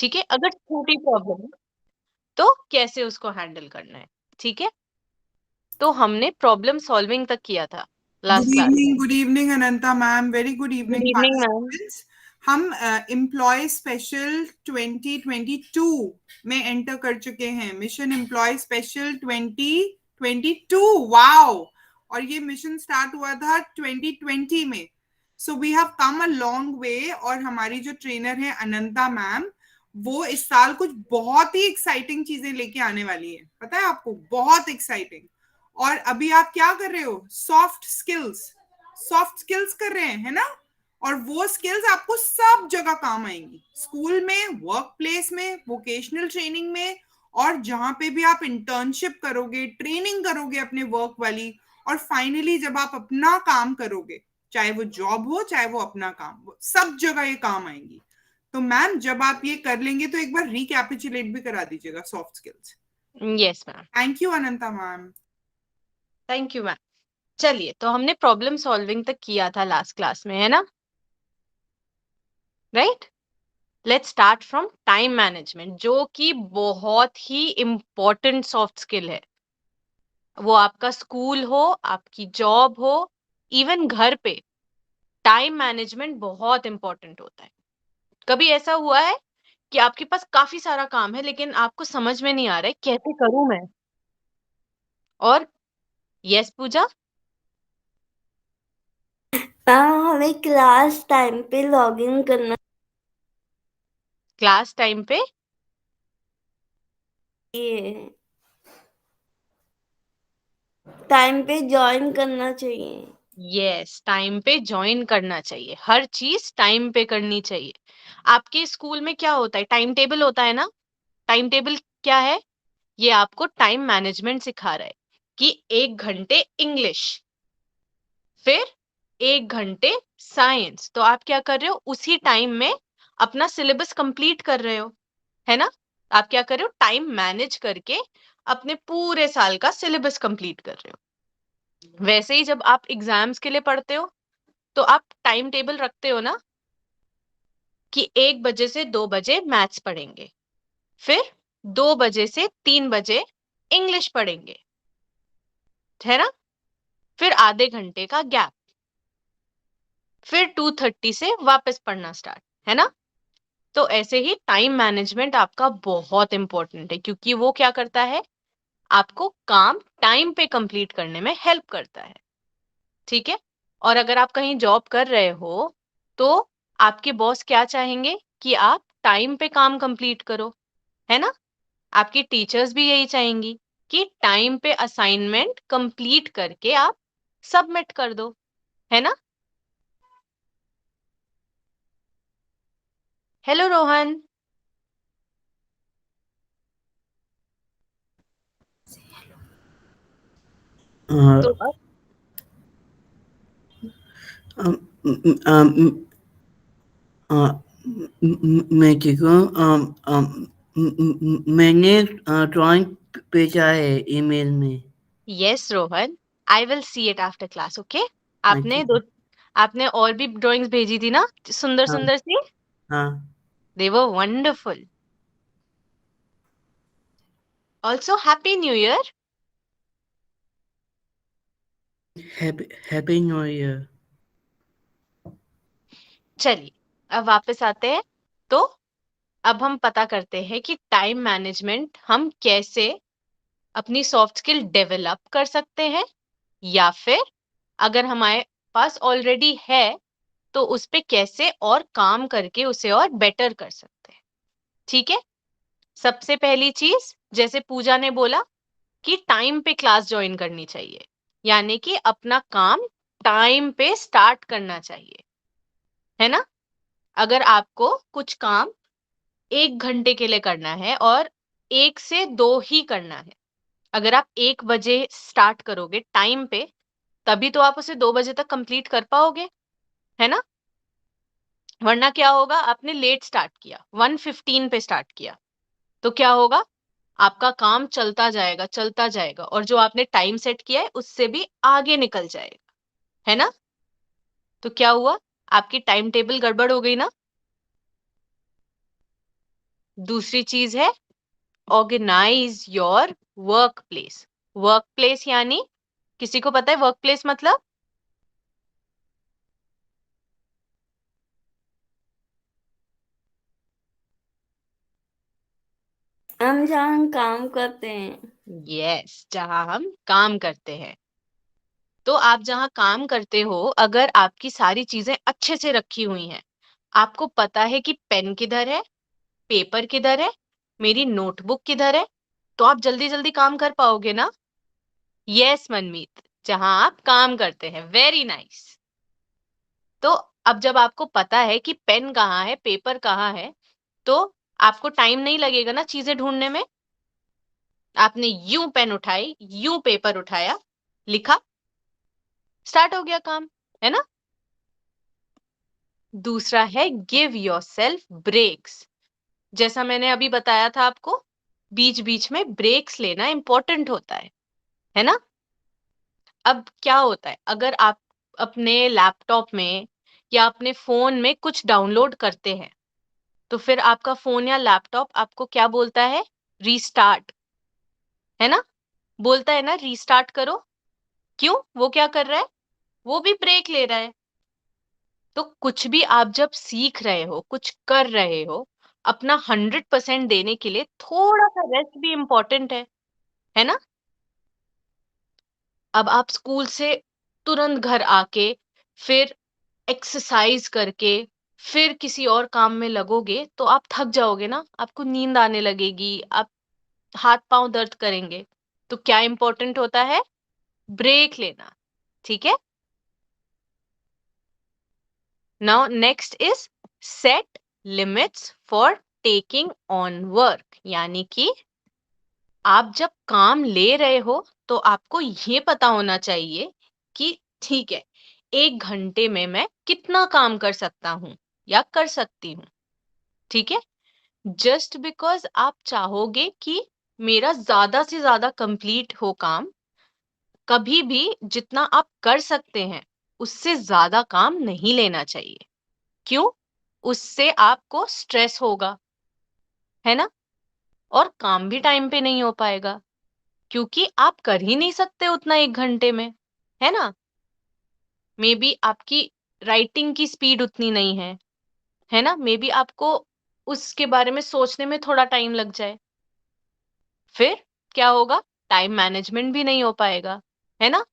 ठीक है, अगर छोटी प्रॉब्लम है तो कैसे उसको हैंडल करना है, ठीक है। तो हमने प्रॉब्लम सॉल्विंग तक किया था लास्ट क्लास में। Good evening Ananta ma'am, very good good evening evening ma'am. Participants. हम एम्प्लॉय स्पेशल 2022 में एंटर कर चुके हैं, मिशन एम्प्लॉय स्पेशल 2022। वाओ! और ये मिशन स्टार्ट हुआ था 2020 में। So we have come a long way. और हमारी जो ट्रेनर है अनंता मैम, वो इस साल कुछ बहुत ही एक्साइटिंग चीजें लेके आने वाली है, पता है आपको, बहुत एक्साइटिंग। और अभी आप क्या कर रहे हो? सॉफ्ट स्किल्स कर रहे हैं, है ना? और वो स्किल्स आपको सब जगह काम आएंगी, स्कूल में, वर्क प्लेस में, वोकेशनल ट्रेनिंग में, और जहां पे भी आप इंटर्नशिप करोगे, ट्रेनिंग करोगे अपने वर्क वाली, और फाइनली जब आप अपना काम करोगे, चाहे वो जॉब हो चाहे वो अपना काम हो, सब जगह ये काम आएंगी। तो मैम, जब आप ये कर लेंगे तो एक बार रिकैपिचुलेट भी करा दीजिएगा soft skills. Yes ma'am. Thank you Ananta ma'am. Thank you ma'am. चलिए, तो हमने प्रॉब्लम सॉल्विंग तक किया था लास्ट क्लास में, है ना, right. Let's start from time management, जो कि बहुत ही इम्पोर्टेंट सॉफ्ट स्किल है। वो आपका स्कूल हो, आपकी जॉब हो, इवन घर पे, टाइम मैनेजमेंट बहुत इंपॉर्टेंट होता है। कभी ऐसा हुआ है कि आपके पास काफी सारा काम है लेकिन आपको समझ में नहीं आ रहा है कैसे करूं मैं? और यस पूजा। हमें क्लास टाइम पे लॉग इन करना क्लास टाइम पे चाहिए, टाइम पे ज्वाइन करना चाहिए। यस, टाइम पे ज्वाइन करना चाहिए, हर चीज टाइम पे करनी चाहिए। आपके स्कूल में क्या होता है? टाइम टेबल होता है ना। टाइम टेबल क्या है? ये आपको टाइम मैनेजमेंट सिखा रहा है कि 1 घंटे इंग्लिश, फिर 1 घंटे साइंस। तो आप क्या कर रहे हो? उसी टाइम में अपना सिलेबस कंप्लीट कर रहे हो, है ना। आप क्या कर रहे हो? टाइम मैनेज करके अपने पूरे साल का सिलेबस कंप्लीट कर रहे हो। वैसे ही जब आप एग्जाम्स के लिए पढ़ते हो तो आप टाइम टेबल रखते हो ना, कि 1 बजे से 2 बजे मैथ्स पढ़ेंगे, फिर 2 बजे से 3 बजे इंग्लिश पढ़ेंगे, है ना। फिर आधे घंटे का गैप, फिर 2:30 से वापस पढ़ना स्टार्ट, है ना। तो ऐसे ही टाइम मैनेजमेंट आपका बहुत इंपॉर्टेंट है, क्योंकि वो क्या करता है? आपको काम टाइम पे कंप्लीट करने में हेल्प करता है, ठीक है। और अगर आप कहीं जॉब कर रहे हो तो आपके बॉस क्या चाहेंगे? कि आप टाइम पे काम कंप्लीट करो, है ना। आपकी टीचर्स भी यही चाहेंगी कि टाइम पे असाइनमेंट कंप्लीट करके आप सबमिट कर दो, है ना। हेलो रोहन। अ, तो अब अम, अम, अ, मैं ठीक हूँ। मैंने ड्राइंग भेजा है ईमेल में। Yes Rohan, I will see it after class, okay. Thank आपने यू। दो आपने और भी ड्राइंग्स भेजी थी ना, सुंदर हाँ सुंदर सी। हाँ। They were wonderful. Also happy new year. Happy new year. चलिए, अब वापस आते हैं। तो अब हम पता करते हैं कि टाइम मैनेजमेंट हम कैसे अपनी सॉफ्ट स्किल डेवलप कर सकते हैं, या फिर अगर हमारे पास ऑलरेडी है तो उस पे कैसे और काम करके उसे और बेटर कर सकते हैं, ठीक है। सबसे पहली चीज, जैसे पूजा ने बोला कि टाइम पे क्लास ज्वाइन करनी चाहिए, यानी कि अपना काम टाइम पे स्टार्ट करना चाहिए, है ना। अगर आपको कुछ काम 1 घंटे के लिए करना है और 1 से 2 ही करना है, अगर आप 1 बजे स्टार्ट करोगे टाइम पे, तभी तो आप उसे 2 बजे तक कंप्लीट कर पाओगे, है ना। वरना क्या होगा? आपने लेट स्टार्ट किया, 1:15 पे स्टार्ट किया, तो क्या होगा? आपका काम चलता जाएगा और जो आपने टाइम सेट किया है उससे भी आगे निकल जाएगा, है ना। तो क्या हुआ? आपकी टाइम टेबल गड़बड़ हो गई ना। दूसरी चीज है organise your work place. Work place यानी किसी को पता है वर्क प्लेस मतलब? हम जहाँ काम करते हैं। यस, जहां हम काम करते हैं। तो आप जहां काम करते हो, अगर आपकी सारी चीजें अच्छे से रखी हुई हैं, आपको पता है कि पेन किधर है, पेपर किधर है, मेरी नोटबुक किधर है, तो आप जल्दी जल्दी काम कर पाओगे ना? यस मनमीत, जहां आप काम करते हैं। Very nice. तो अब जब आपको पता है कि पेन कहाँ है, पेपर कहाँ है, तो आपको टाइम नहीं लगेगा ना चीजें ढूंढने में। आपने यूं पेन उठाई, यूं पेपर उठाया, लिखा, स्टार्ट हो गया काम, है ना? दूसरा है गिव योरसेल्फ ब्रेक्स। जैसा मैंने अभी बताया था आपको, बीच बीच में ब्रेक्स लेना इंपॉर्टेंट होता है ना? अब क्या होता है, अगर आप अपने लैपटॉप में या अपने फोन में कुछ डाउनलोड करते हैं, तो फिर आपका फोन या लैपटॉप आपको क्या बोलता है? रीस्टार्ट, है ना? बोलता है ना रीस्टार्ट करो। क्यों? वो क्या कर रहा है? वो भी ब्रेक ले रहा है। तो कुछ भी आप जब सीख रहे हो, कुछ कर रहे हो, अपना 100% देने के लिए थोड़ा सा रेस्ट भी इम्पोर्टेंट है ना? अब आप स्कूल से तुरंत घर आके फिर एक्सरसाइज करके फिर किसी और काम में लगोगे तो आप थक जाओगे ना, आपको नींद आने लगेगी, आप हाथ पांव दर्द करेंगे। तो क्या इंपॉर्टेंट होता है? ब्रेक लेना। ठीक है। Now next is set limits for taking on work, यानी कि आप जब काम ले रहे हो तो आपको ये पता होना चाहिए कि ठीक है, 1 घंटे में मैं कितना काम कर सकता हूं या कर सकती हूँ। ठीक है। जस्ट बिकॉज आप चाहोगे कि मेरा ज्यादा से ज्यादा कंप्लीट हो काम, कभी भी जितना आप कर सकते हैं उससे ज्यादा काम नहीं लेना चाहिए। क्यों? उससे आपको स्ट्रेस होगा, है ना? और काम भी टाइम पे नहीं हो पाएगा, क्योंकि आप कर ही नहीं सकते उतना 1 घंटे में, है ना? मे बी आपकी राइटिंग की स्पीड उतनी नहीं है ना? मे बी आपको उसके बारे में सोचने में थोड़ा टाइम लग जाए। फिर क्या होगा? टाइम मैनेजमेंट भी नहीं हो पाएगा, है ना?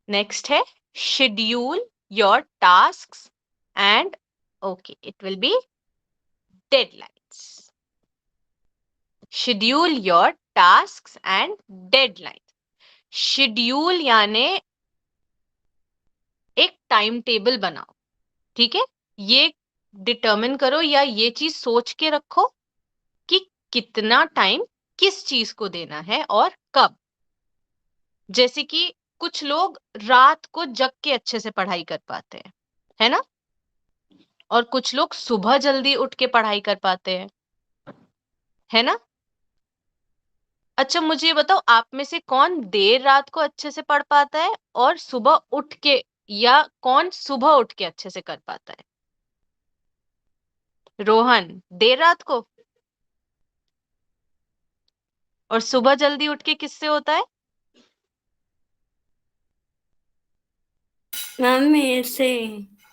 नेक्स्ट है schedule your tasks and okay it will be deadlines. Schedule your tasks and deadlines. Schedule यानी एक टाइम टेबल बनाओ। ठीक है। ये डिटर्मिन करो या ये चीज सोच के रखो कि कितना टाइम किस चीज को देना है और कब। जैसे कि कुछ लोग रात को जग के अच्छे से पढ़ाई कर पाते हैं, है ना? और कुछ लोग सुबह जल्दी उठ के पढ़ाई कर पाते हैं, है ना? अच्छा मुझे ये बताओ, आप में से कौन देर रात को अच्छे से पढ़ पाता है और सुबह उठ के, या कौन सुबह उठ के अच्छे से कर पाता है? रोहन देर रात को, और सुबह जल्दी उठ के किससे होता है? मैम मेरे से।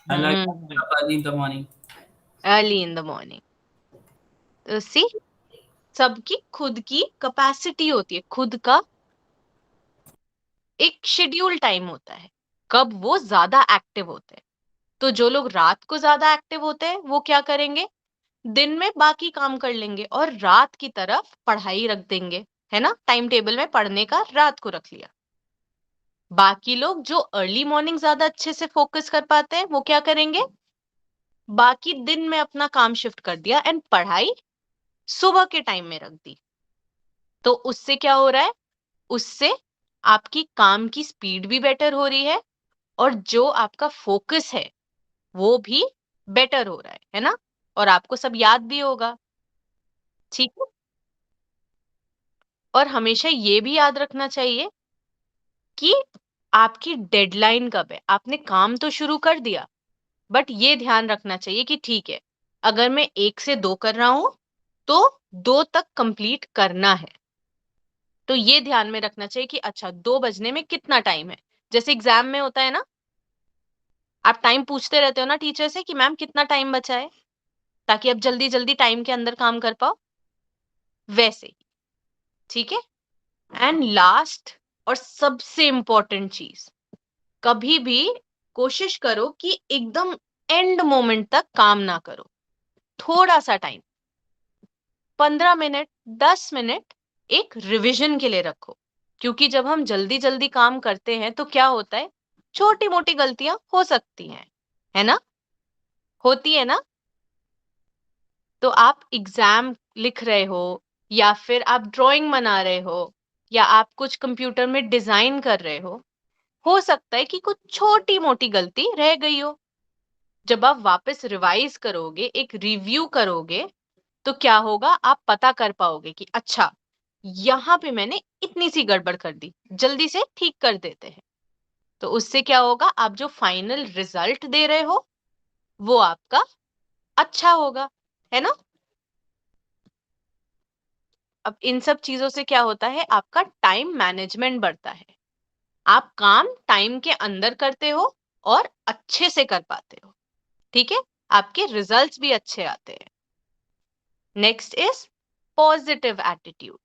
I like early in the morning. Early in the morning. तो सी, सबकी खुद की कैपेसिटी होती है, खुद का एक शेड्यूल टाइम होता है कब वो ज्यादा एक्टिव होते हैं। तो जो लोग रात को ज्यादा एक्टिव होते हैं वो क्या करेंगे? दिन में बाकी काम कर लेंगे और रात की तरफ पढ़ाई रख देंगे, है ना? टाइम टेबल में पढ़ने का रात को रख लिया। बाकी लोग जो अर्ली मॉर्निंग ज्यादा अच्छे से फोकस कर पाते हैं वो क्या करेंगे? बाकी दिन में अपना काम शिफ्ट कर दिया एंड पढ़ाई सुबह के टाइम में रख दी। तो उससे क्या हो रहा है? उससे आपकी काम की स्पीड भी बेटर हो रही है और जो आपका फोकस है वो भी बेटर हो रहा है ना? और आपको सब याद भी होगा। ठीक है। और हमेशा ये भी याद रखना चाहिए कि आपकी डेडलाइन कब है। आपने काम तो शुरू कर दिया, बट ये ध्यान रखना चाहिए कि ठीक है, अगर मैं 1 से 2 कर रहा हूं तो 2 तक कंप्लीट करना है। तो ये ध्यान में रखना चाहिए कि अच्छा 2 बजने में कितना टाइम है। जैसे एग्जाम में होता है ना, आप टाइम पूछते रहते हो ना टीचर से कि मैम कितना टाइम बचा है, ताकि आप जल्दी जल्दी टाइम के अंदर काम कर पाओ, वैसे ही। ठीक है। एंड लास्ट और सबसे इंपॉर्टेंट चीज, कभी भी कोशिश करो कि एकदम एंड मोमेंट तक काम ना करो। थोड़ा सा टाइम, 15 मिनट 10 मिनट एक रिवीजन के लिए रखो, क्योंकि जब हम जल्दी जल्दी काम करते हैं तो क्या होता है, छोटी मोटी गलतियां हो सकती हैं, है ना, होती है ना। तो आप एग्जाम लिख रहे हो या फिर आप ड्राइंग बना रहे हो या आप कुछ कंप्यूटर में डिजाइन कर रहे हो सकता है कि कुछ छोटी मोटी गलती रह गई हो। जब आप वापस रिवाइज करोगे, एक रिव्यू करोगे, तो क्या होगा, आप पता कर पाओगे कि अच्छा यहां पे मैंने इतनी सी गड़बड़ कर दी, जल्दी से ठीक कर देते हैं। तो उससे क्या होगा, आप जो फाइनल रिजल्ट दे रहे हो वो आपका अच्छा होगा, है ना। अब इन सब चीजों से क्या होता है, आपका टाइम मैनेजमेंट बढ़ता है, आप काम टाइम के अंदर करते हो और अच्छे से कर पाते हो। ठीक है, आपके रिजल्ट्स भी अच्छे आते हैं। Next is positive attitude.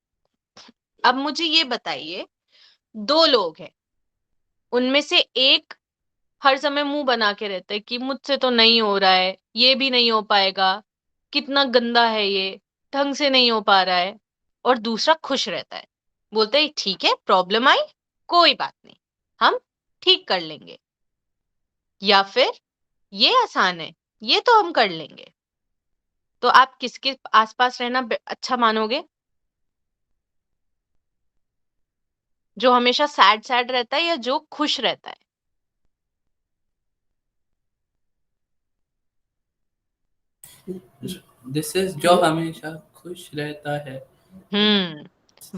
अब मुझे ये बताइए, 2 लोग हैं, उनमें से एक हर समय मुंह बना के रहता है कि मुझसे तो नहीं हो रहा है, ये भी नहीं हो पाएगा, कितना गंदा है ये, ढंग से नहीं हो पा रहा है। और दूसरा खुश रहता है, बोलता है ठीक है, प्रॉब्लम आई, कोई बात नहीं, हम ठीक कर लेंगे। या फिर ये आसान है, ये तो हम कर लेंगे। तो आप किसके आसपास रहना अच्छा मानोगे, जो हमेशा सैड सैड रहता है या जो खुश रहता है? This is जो हमेशा खुश रहता है।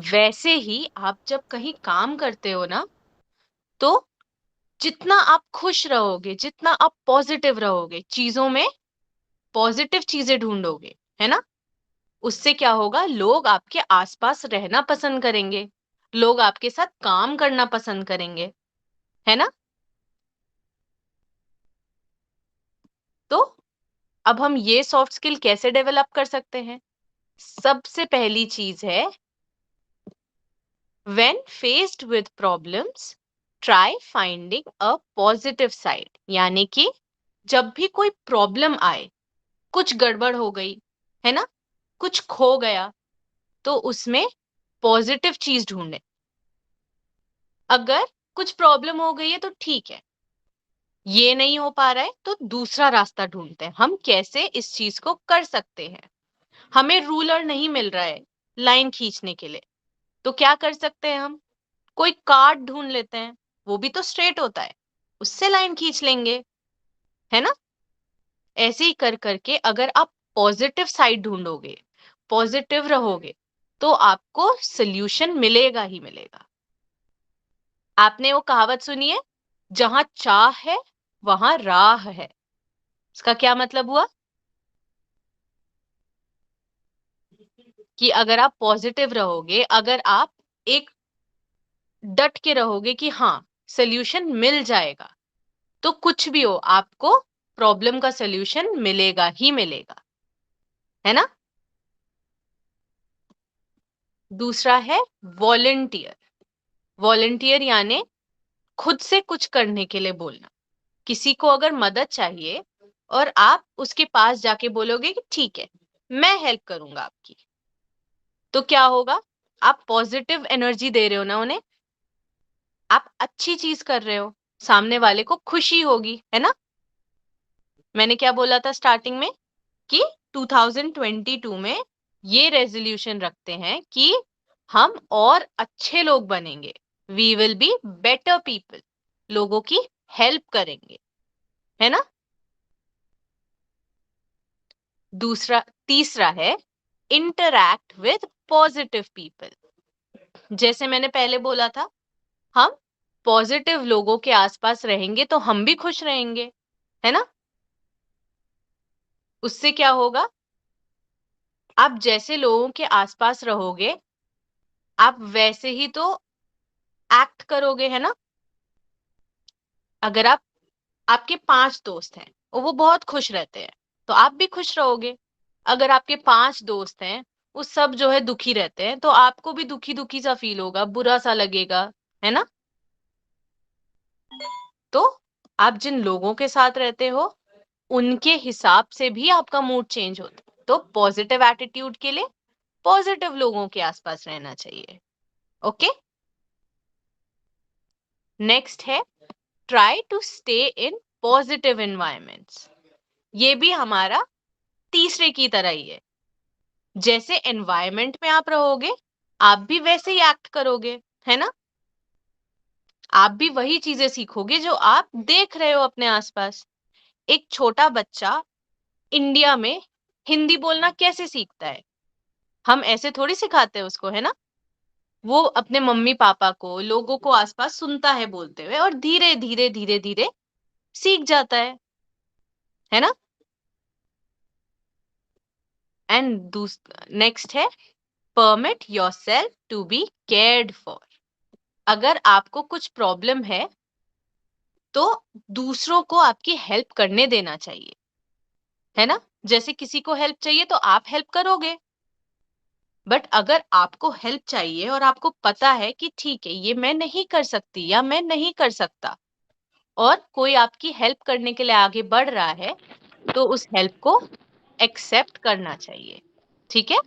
वैसे ही आप जब कहीं काम करते हो ना, तो जितना आप खुश रहोगे, जितना आप पॉजिटिव रहोगे, चीजों में पॉजिटिव चीजें ढूंढोगे, है ना, उससे क्या होगा, लोग आपके आसपास रहना पसंद करेंगे, लोग आपके साथ काम करना पसंद करेंगे, है ना। तो अब हम ये सॉफ्ट स्किल कैसे डेवलप कर सकते हैं? सबसे पहली चीज है, when faced with problems try finding a positive side। यानी कि जब भी कोई प्रॉब्लम आए, कुछ गड़बड़ हो गई, है ना, कुछ खो गया, तो उसमें पॉजिटिव चीज ढूंढे। अगर कुछ प्रॉब्लम हो गई है तो ठीक है, ये नहीं हो पा रहा है तो दूसरा रास्ता ढूंढते हैं, हम कैसे इस चीज को कर सकते हैं। हमें रूलर नहीं मिल रहा है लाइन खींचने के लिए, तो क्या कर सकते हैं, हम कोई कार्ड ढूंढ लेते हैं, वो भी तो स्ट्रेट होता है, उससे लाइन खींच लेंगे, है ना। ऐसे ही कर करके अगर आप पॉजिटिव साइड ढूंढोगे, पॉजिटिव रहोगे, तो आपको सल्यूशन मिलेगा ही मिलेगा। आपने वो कहावत सुनी है, जहां चाह है वहां राह है। इसका क्या मतलब हुआ, कि अगर आप पॉजिटिव रहोगे, अगर आप एक डट के रहोगे कि हाँ सल्यूशन मिल जाएगा, तो कुछ भी हो आपको प्रॉब्लम का सल्यूशन मिलेगा ही मिलेगा, है ना। दूसरा है वॉलंटियर। वॉलंटियर यानी खुद से कुछ करने के लिए बोलना। किसी को अगर मदद चाहिए और आप उसके पास जाके बोलोगे कि ठीक है मैं हेल्प करूंगा आपकी, तो क्या होगा, आप पॉजिटिव एनर्जी दे रहे हो ना उन्हें, आप अच्छी चीज कर रहे हो, सामने वाले को खुशी होगी, है ना। मैंने क्या बोला था स्टार्टिंग में कि 2022 में ये रेजोल्यूशन रखते हैं कि हम और अच्छे लोग बनेंगे, we will be better people, लोगों की हेल्प करेंगे, है ना। तीसरा है इंटरैक्ट विद पॉजिटिव पीपल। जैसे मैंने पहले बोला था, हम पॉजिटिव लोगों के आसपास रहेंगे तो हम भी खुश रहेंगे, है ना। उससे क्या होगा, आप जैसे लोगों के आसपास रहोगे आप वैसे ही तो एक्ट करोगे, है ना। अगर आपके 5 दोस्त हैं और वो बहुत खुश रहते हैं तो आप भी खुश रहोगे। अगर आपके 5 दोस्त हैं वो सब जो है दुखी रहते हैं तो आपको भी दुखी दुखी सा फील होगा, बुरा सा लगेगा, है ना। तो आप जिन लोगों के साथ रहते हो उनके हिसाब से भी आपका मूड चेंज होता है। तो पॉजिटिव एटीट्यूड के लिए पॉजिटिव लोगों के आसपास रहना चाहिए। ओके, नेक्स्ट है try to stay in positive environments. ये भी हमारा तीसरे की तरह ही है। जैसे एनवायरमेंट में आप रहोगे आप भी वैसे ही एक्ट करोगे, है ना। आप भी वही चीजें सीखोगे जो आप देख रहे हो अपने आसपास। एक छोटा बच्चा इंडिया में हिंदी बोलना कैसे सीखता है, हम ऐसे थोड़ी सिखाते हैं उसको, है ना। वो अपने मम्मी पापा को, लोगों को आसपास सुनता है बोलते हुए और धीरे धीरे धीरे धीरे सीख जाता है ना। एंड नेक्स्ट है permit yourself to be cared for. अगर आपको कुछ प्रॉब्लम है तो दूसरों को आपकी हेल्प करने देना चाहिए, है ना। जैसे किसी को हेल्प चाहिए तो आप हेल्प करोगे, बट अगर आपको हेल्प चाहिए और आपको पता है कि ठीक है ये मैं नहीं कर सकती या मैं नहीं कर सकता और कोई आपकी हेल्प करने के लिए आगे बढ़ रहा है तो उस हेल्प को एक्सेप्ट करना चाहिए, ठीक है।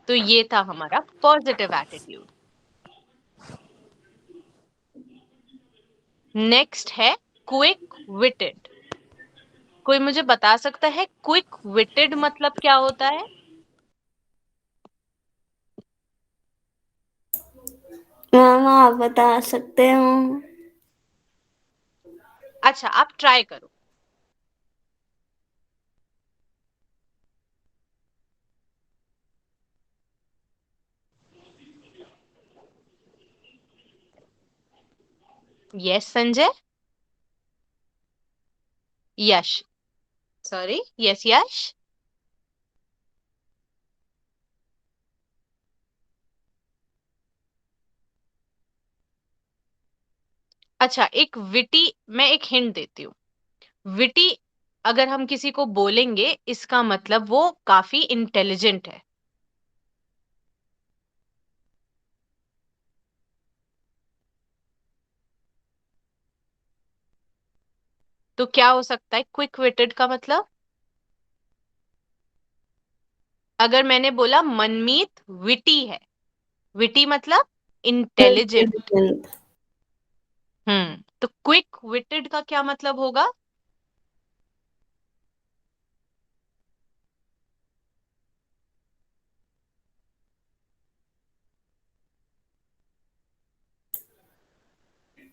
तो ये था हमारा पॉजिटिव एटीट्यूड। नेक्स्ट है क्विक विटेड। कोई मुझे बता सकता है क्विक विटेड मतलब क्या होता है? मैम आप बता सकते हो? अच्छा, आप ट्राई करो। यस संजय, यश, सॉरी, यस यश। अच्छा, एक विटी, मैं एक हिंट देती हूँ। विटी अगर हम किसी को बोलेंगे इसका मतलब वो काफी इंटेलिजेंट है। तो क्या हो सकता है क्विक विटेड का मतलब? अगर मैंने बोला मनमीत विटी है, विटी मतलब इंटेलिजेंट। तो क्विक विटेड का क्या मतलब होगा?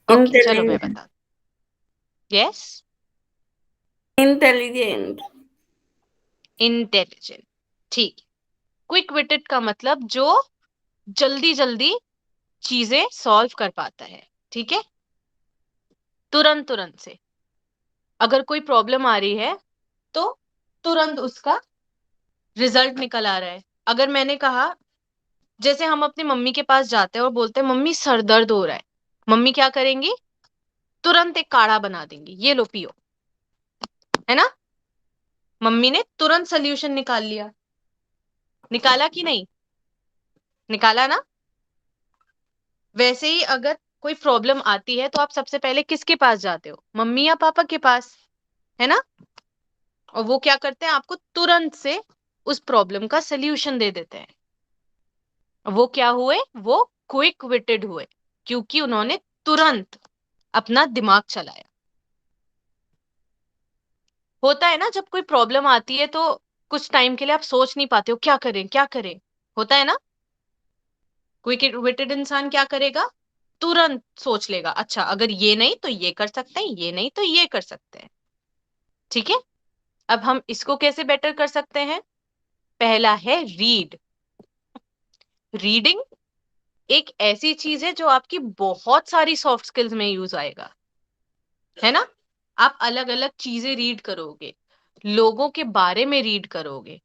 ओके चलो मैं इंटेलिजेंट। बता, यस, इंटेलिजेंट। इंटेलिजेंट, ठीक। क्विक विटेड का मतलब जो जल्दी जल्दी चीजें सॉल्व कर पाता है, ठीक है, तुरंत तुरंत से। अगर कोई प्रॉब्लम आ रही है तो तुरंत उसका रिजल्ट निकल आ रहा है। अगर मैंने कहा, जैसे हम अपनी मम्मी के पास जाते हैं और बोलते हैं मम्मी सर दर्द हो रहा है, मम्मी क्या करेंगी, तुरंत एक काढ़ा बना देंगी, ये लो पियो, है ना। मम्मी ने तुरंत सोल्यूशन निकाल लिया, निकाला कि नहीं, निकाला ना। वैसे ही अगर कोई प्रॉब्लम आती है तो आप सबसे पहले किसके पास जाते हो, मम्मी या पापा के पास, है ना। और वो क्या करते हैं, आपको तुरंत से उस प्रॉब्लम का सोल्यूशन दे देते हैं। वो क्या हुए, वो क्विक विटेड हुए क्योंकि उन्होंने तुरंत अपना दिमाग चलाया। होता है ना जब कोई प्रॉब्लम आती है तो कुछ टाइम के लिए आप सोच नहीं पाते हो क्या करें क्या करें, होता है ना। क्विक विटेड इंसान क्या करेगा, तुरंत सोच लेगा, अच्छा अगर ये नहीं तो ये कर सकते हैं, ये नहीं तो ये कर सकते हैं, ठीक है। अब हम इसको कैसे बेटर कर सकते हैं? पहला है रीड। रीडिंग एक ऐसी चीज है जो आपकी बहुत सारी सॉफ्ट स्किल्स में यूज आएगा। है ना? आप अलग अलग चीजें रीड करोगे, लोगों के बारे में रीड करोगे,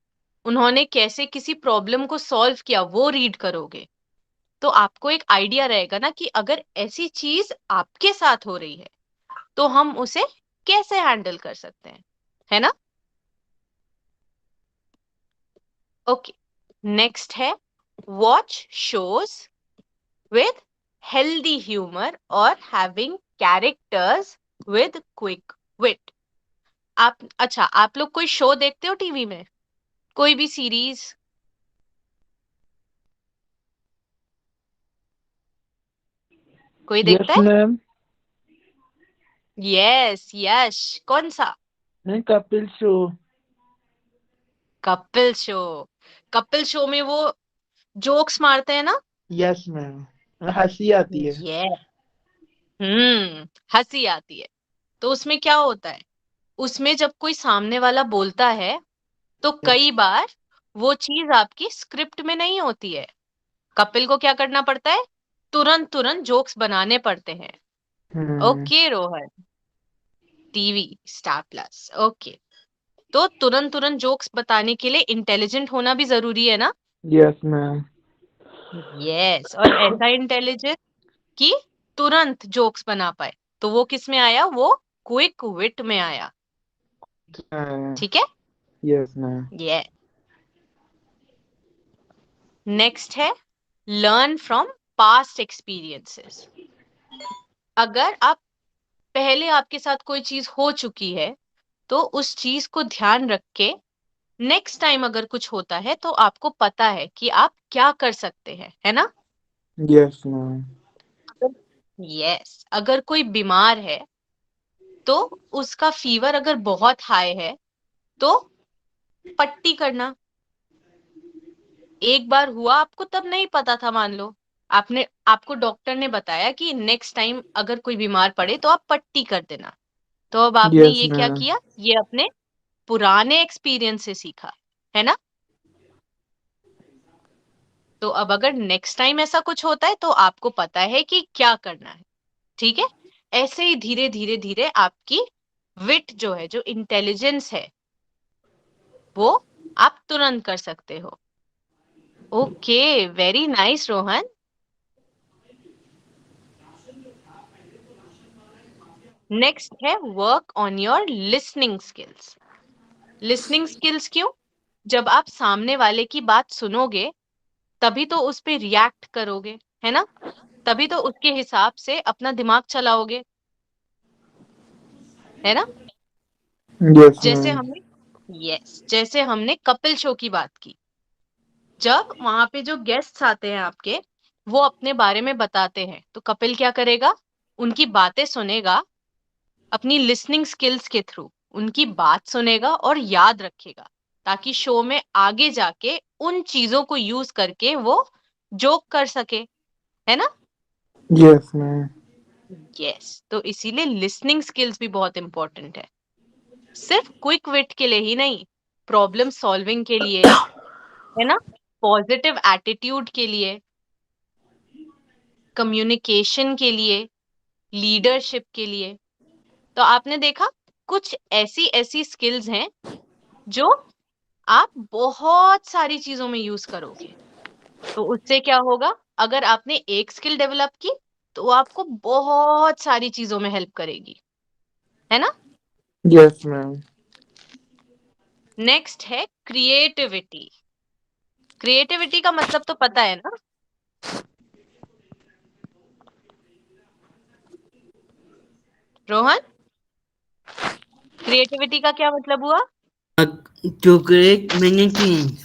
उन्होंने कैसे किसी प्रॉब्लम को सॉल्व किया वो रीड करोगे, तो आपको एक आइडिया रहेगा ना कि अगर ऐसी चीज आपके साथ हो रही है तो हम उसे कैसे हैंडल कर सकते हैं, है ना? ओके, नेक्स्ट है watch shows with healthy humor or having characters with quick wit. अच्छा, आप लोग कोई शो देखते हो टीवी में? कोई भी सीरीज? कोई देखता यस है? मैम। यस, यश। कौन सा? Kapil show. Kapil show. Kapil show में वो जोक्स मारते हैं ना? यस मैम, हंसी आती है। ये हंसी आती है। तो उसमें क्या होता है, उसमें जब कोई सामने वाला बोलता है तो कई बार वो चीज आपकी स्क्रिप्ट में नहीं होती है, कपिल को क्या करना पड़ता है, तुरंत तुरंत जोक्स बनाने पड़ते हैं। Okay Rohan, TV star plus. Okay, तो तुरंत तुरंत जोक्स बताने के लिए इंटेलिजेंट होना भी जरूरी है ना? Yes ma'am. यस, और ऐसा इंटेलिजेंट कि तुरंत जोक्स बना पाए, तो वो किस में आया, वो क्विक विट में आया। ठीक है? Yes ma'am. ये नेक्स्ट है लर्न फ्रॉम पास्ट एक्सपीरियंसेस। अगर आप पहले आपके साथ कोई चीज हो चुकी है तो उस चीज को ध्यान रख के नेक्स्ट टाइम अगर कुछ होता है तो आपको पता है कि आप क्या कर सकते हैं, है ना? Yes ma'am. यस, अगर कोई बीमार है तो उसका फीवर अगर बहुत हाई है तो पट्टी करना। एक बार हुआ आपको, तब नहीं पता था, मान लो आपको डॉक्टर ने बताया कि नेक्स्ट टाइम अगर कोई बीमार पड़े तो आप पट्टी कर देना, तो अब आपने यस ये क्या मैम। किया, ये अपने पुराने एक्सपीरियंस से सीखा, है ना? तो अब अगर नेक्स्ट टाइम ऐसा कुछ होता है तो आपको पता है कि क्या करना है। ठीक है? ऐसे ही धीरे धीरे धीरे आपकी विट जो है, जो इंटेलिजेंस है, वो आप तुरंत कर सकते हो। Okay, very nice Rohan. Next है work on your listening skills. Listening skills क्यों? जब आप सामने वाले की बात सुनोगे तभी तो उस पे रिएक्ट करोगे, है ना? तभी तो उसके हिसाब से अपना दिमाग चलाओगे, है ना? यस जैसे मैम। हमने जैसे हमने कपिल शो की बात की, जब वहां पे जो गेस्ट्स आते हैं आपके, वो अपने बारे में बताते हैं तो कपिल क्या करेगा, उनकी बातें सुनेगा, अपनी लिसनिंग स्किल्स के थ्रू उनकी बात सुनेगा और याद रखेगा, ताकि शो में आगे जाके उन चीजों को यूज करके वो जोक कर सके, है ना? Yes ma'am. यस, तो इसीलिए लिसनिंग स्किल्स भी बहुत इंपॉर्टेंट है, सिर्फ क्विक विट के लिए ही नहीं, प्रॉब्लम सॉल्विंग के लिए, है ना, पॉजिटिव एटीट्यूड के लिए, कम्युनिकेशन के लिए, लीडरशिप के लिए। तो आपने देखा कुछ ऐसी ऐसी स्किल्स हैं जो आप बहुत सारी चीजों में यूज करोगे, तो उससे क्या होगा, अगर आपने एक स्किल डेवलप की तो वो आपको बहुत सारी चीजों में हेल्प करेगी, है ना? Yes ma'am. नेक्स्ट है क्रिएटिविटी। क्रिएटिविटी का मतलब तो पता है ना? रोहन, क्रिएटिविटी का क्या मतलब हुआ? To create many things.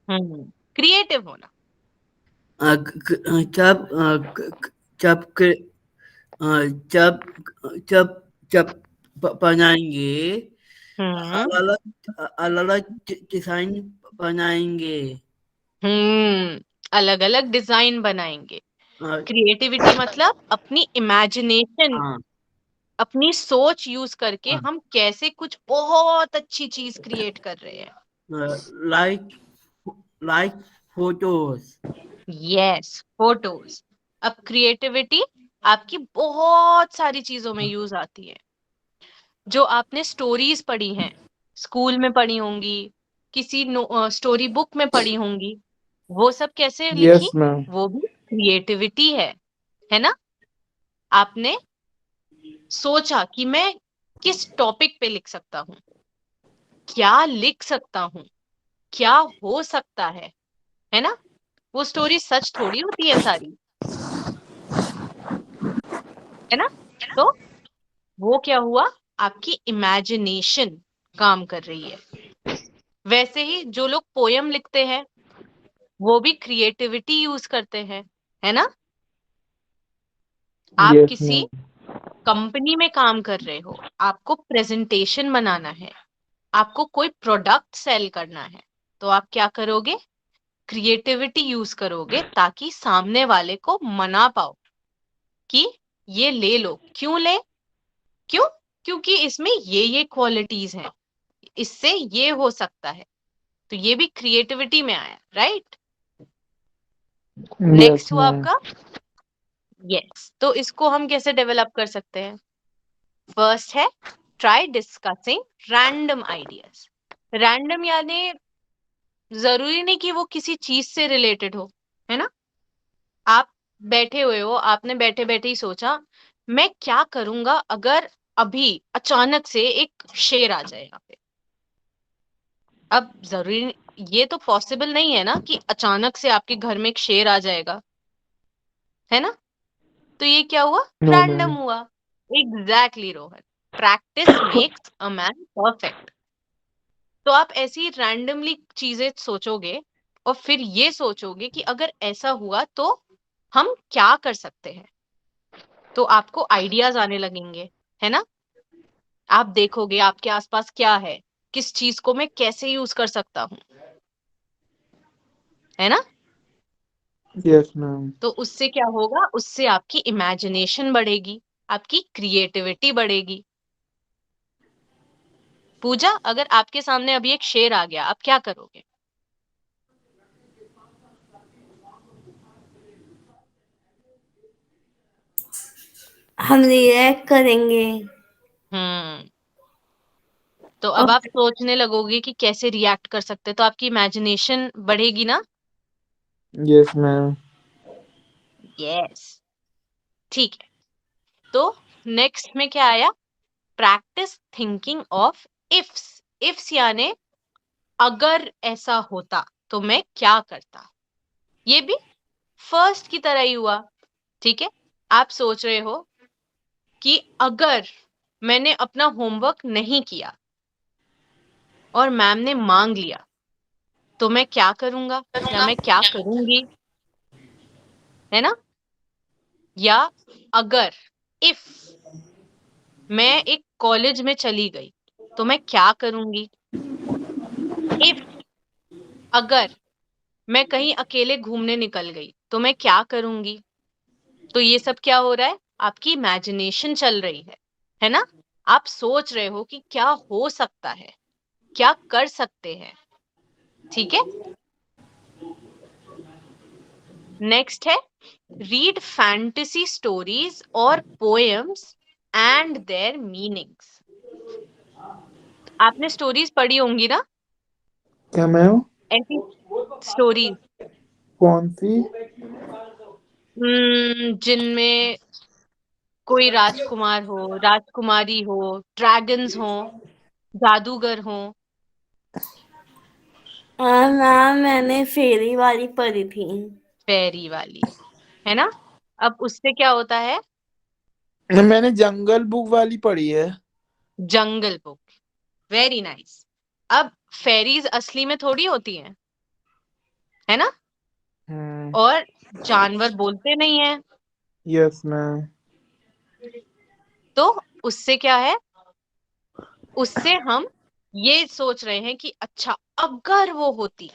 Creative होना। जब जब जब जब जब बनाएंगे हम्म अलग अलग डिजाइन बनाएंगे। अलग अलग डिजाइन बनाएंगे। हाँ क्रिएटिविटी मतलब अपनी इमेजिनेशन, हाँ अपनी सोच यूज करके हाँ, हम कैसे कुछ बहुत अच्छी चीज क्रिएट कर रहे हैं। like like photos. Yes, photos. अब क्रिएटिविटी आपकी बहुत सारी चीजों में यूज आती है। जो आपने स्टोरीज पढ़ी हैं, स्कूल में पढ़ी होंगी, किसी स्टोरी बुक में पढ़ी होंगी, वो सब कैसे लिखी? Yes, ma'am. वो भी क्रिएटिविटी है ना? आपने सोचा कि मैं किस टॉपिक पे लिख सकता हूँ, क्या लिख सकता हूँ, क्या हो सकता है ना? वो स्टोरी सच थोड़ी होती है सारी, है ना? तो वो क्या हुआ? आपकी इमेजिनेशन काम कर रही है। वैसे ही जो लोग पोयम लिखते हैं वो भी क्रिएटिविटी यूज करते हैं, है ना? आप Yes, किसी ma'am. कंपनी में काम कर रहे हो, आपको प्रेजेंटेशन बनाना है, आपको कोई प्रोडक्ट सेल करना है, तो आप क्या करोगे? क्रिएटिविटी यूज करोगे ताकि सामने वाले को मना पाओ कि ये ले लो। क्यों ले? क्यों? क्योंकि इसमें ये क्वालिटीज हैं, इससे ये हो सकता है। तो ये भी क्रिएटिविटी में आया, राइट? Yes, नेक्स्ट हुआ ma'am. आपका यस। तो इसको हम कैसे डेवलप कर सकते हैं? फर्स्ट है try discussing random ideas. Random यानी जरूरी नहीं कि वो किसी चीज से रिलेटेड हो, है ना? आप बैठे हुए हो, आपने बैठे बैठे ही सोचा मैं क्या करूंगा अगर अभी अचानक से एक शेर आ जाए यहाँ पे। अब जरूरी ये तो पॉसिबल नहीं है ना कि अचानक से आपके घर में एक शेर आ जाएगा, है ना? तो ये क्या हुआ? No, random ma'am. हुआ। Exactly Rohan, practice makes a man perfect. तो आप ऐसी रैंडमली चीजें सोचोगे और फिर ये सोचोगे कि अगर ऐसा हुआ तो हम क्या कर सकते हैं, तो आपको आइडियाज आने लगेंगे, है ना? आप देखोगे आपके आसपास क्या है, किस चीज को मैं कैसे यूज कर सकता हूँ, है ना? Yes, ma'am. तो उससे क्या होगा? उससे आपकी इमेजिनेशन बढ़ेगी, आपकी क्रिएटिविटी बढ़ेगी। पूजा, अगर आपके सामने अभी एक शेर आ गया, आप क्या करोगे? हम रिएक्ट करेंगे। हम्म। तो अब आप सोचने लगोगे कि कैसे रिएक्ट कर सकते हैं, तो आपकी इमेजिनेशन बढ़ेगी ना? Yes, ma'am. यस, ठीक है। तो नेक्स्ट में क्या आया? Practice thinking of ifs. Ifs यानी अगर ऐसा होता तो मैं क्या करता। ये भी फर्स्ट की तरह ही हुआ, ठीक है? आप सोच रहे हो कि अगर मैंने अपना होमवर्क नहीं किया और मैम ने मांग लिया तो मैं क्या करूंगा या मैं क्या करूंगी, है ना? या अगर इफ मैं एक कॉलेज में चली गई तो मैं क्या करूंगी। इफ अगर मैं कहीं अकेले घूमने निकल गई तो मैं क्या करूंगी। तो ये सब क्या हो रहा है? आपकी इमेजिनेशन चल रही है ना? आप सोच रहे हो कि क्या हो सकता है, क्या कर सकते हैं, ठीक है? नेक्स्ट है रीड फैंटेसी स्टोरीज और पोएम्स एंड देयर मीनिंग्स। आपने स्टोरीज पढ़ी होंगी ना, क्या मैम? ऐसी स्टोरीज कौन सी? जिनमें कोई राजकुमार हो, राजकुमारी हो, ड्रैगन्स हो, जादूगर हो। मैम मैंने फेरी वाली पढ़ी थी। फेरी वाली, है ना? अब उससे क्या होता है? मैंने जंगल बुक वाली पढ़ी है। जंगल बुक, वेरी नाइस। अब फेरीज असली में थोड़ी होती हैं, है ना? हम्म। और जानवर बोलते नहीं है। Yes ma'am. तो उससे क्या है? उससे हम ये सोच रहे हैं कि अच्छा अगर वो होती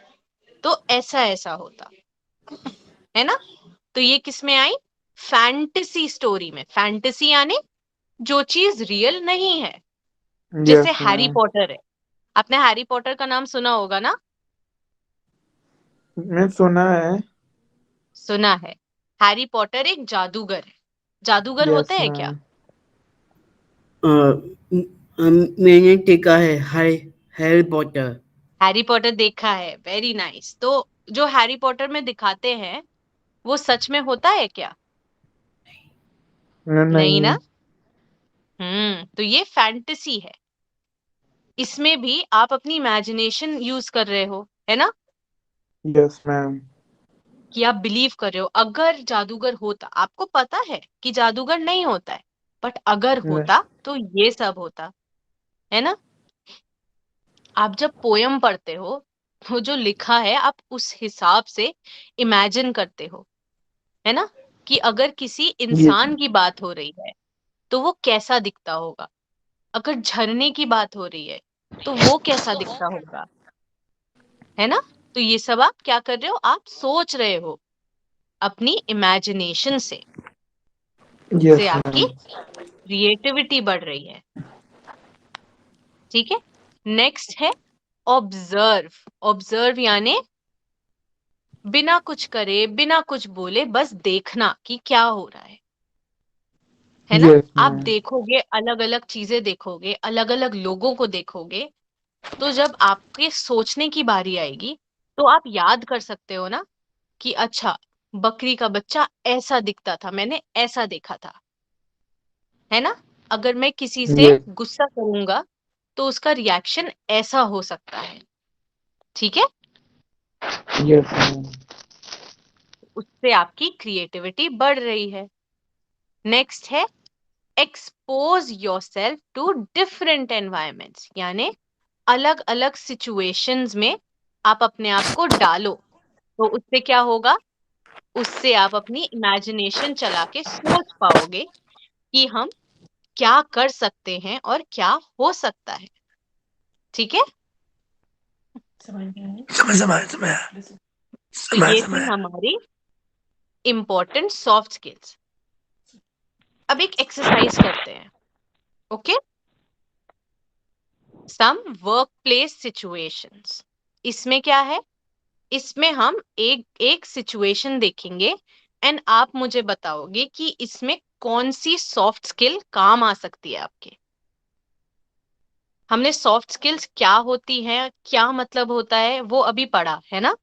तो ऐसा ऐसा होता, है ना? तो ये किस में आई? फैंटेसी स्टोरी में। फैंटेसी यानी जो चीज रियल नहीं है। जैसे यस हैरी मैम। पॉटर है, आपने हैरी पॉटर का नाम सुना होगा ना? मैं सुना है। सुना है। हैरी पॉटर एक जादूगर है, जादूगर यस होते हैं क्या? मैम। मैंने देखा है हैरी पॉटर। हैरी पॉटर देखा है, वेरी नाइस। तो जो हैरी पॉटर में दिखाते हैं वो सच में होता है क्या? नहीं नहीं। ना। तो ये फैंटेसी है। इसमें भी आप अपनी इमेजिनेशन यूज कर रहे हो, है ना, यस मैम। कि आप बिलीव कर रहे हो। अगर जादूगर होता, आपको पता है कि जादूगर नहीं होता है, बट अगर होता तो ये सब होता, है ना। आप जब पोयम पढ़ते हो तो जो लिखा है आप उस हिसाब से इमेजिन करते हो, है ना, कि अगर किसी ये इंसान की बात हो रही है तो वो कैसा दिखता होगा, अगर झरने की बात हो रही है तो वो कैसा दिखता होगा, है ना। तो ये सब आप क्या कर रहे हो, आप सोच रहे हो अपनी इमेजिनेशन से। इससे यस आपकी मैम। क्रिएटिविटी बढ़ रही है। ठीक है। नेक्स्ट है ऑब्जर्व। ऑब्जर्व यानी बिना कुछ करे, बिना कुछ बोले, बस देखना कि क्या हो रहा है ना। यस आप मैम। देखोगे, अलग अलग चीजें देखोगे, अलग अलग लोगों को देखोगे, तो जब आपके सोचने की बारी आएगी तो आप याद कर सकते हो ना कि अच्छा, बकरी का बच्चा ऐसा दिखता था, मैंने ऐसा देखा था, है ना। अगर मैं किसी से यस। गुस्सा करूंगा तो उसका रिएक्शन ऐसा हो सकता है। ठीक है। Yes ma'am. उससे आपकी क्रिएटिविटी बढ़ रही है। नेक्स्ट है expose yourself to different environments, यानी अलग अलग सिचुएशंस में आप अपने आप को डालो। तो उससे क्या होगा, उससे आप अपनी इमेजिनेशन चला के सोच पाओगे कि हम क्या कर सकते हैं और क्या हो सकता है। ठीक है। समझ समझ समझ तो समझ ये थी समझ। हमारी इंपॉर्टेंट सॉफ्ट स्किल्स। अब एक एक्सरसाइज करते हैं। Okay. Some work place situations. इसमें क्या है, इसमें हम एक एक सिचुएशन देखेंगे एंड आप मुझे बताओगे कि इसमें कौन सी सॉफ्ट स्किल काम आ सकती है आपके। हमने सॉफ्ट स्किल्स क्या होती हैं, क्या मतलब होता है, वो अभी पढ़ा है ना।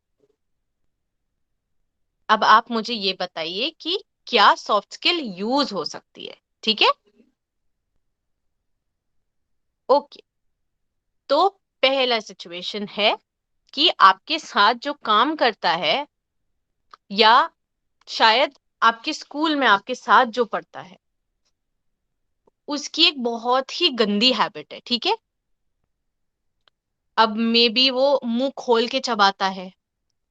अब आप मुझे ये बताइए कि क्या सॉफ्ट स्किल यूज हो सकती है। ठीक है। ओके। तो पहला सिचुएशन है कि आपके साथ जो काम करता है, या शायद आपके स्कूल में आपके साथ जो पढ़ता है, उसकी एक बहुत ही गंदी हैबिट है। ठीक है। अब मे बी वो मुंह खोल के चबाता है,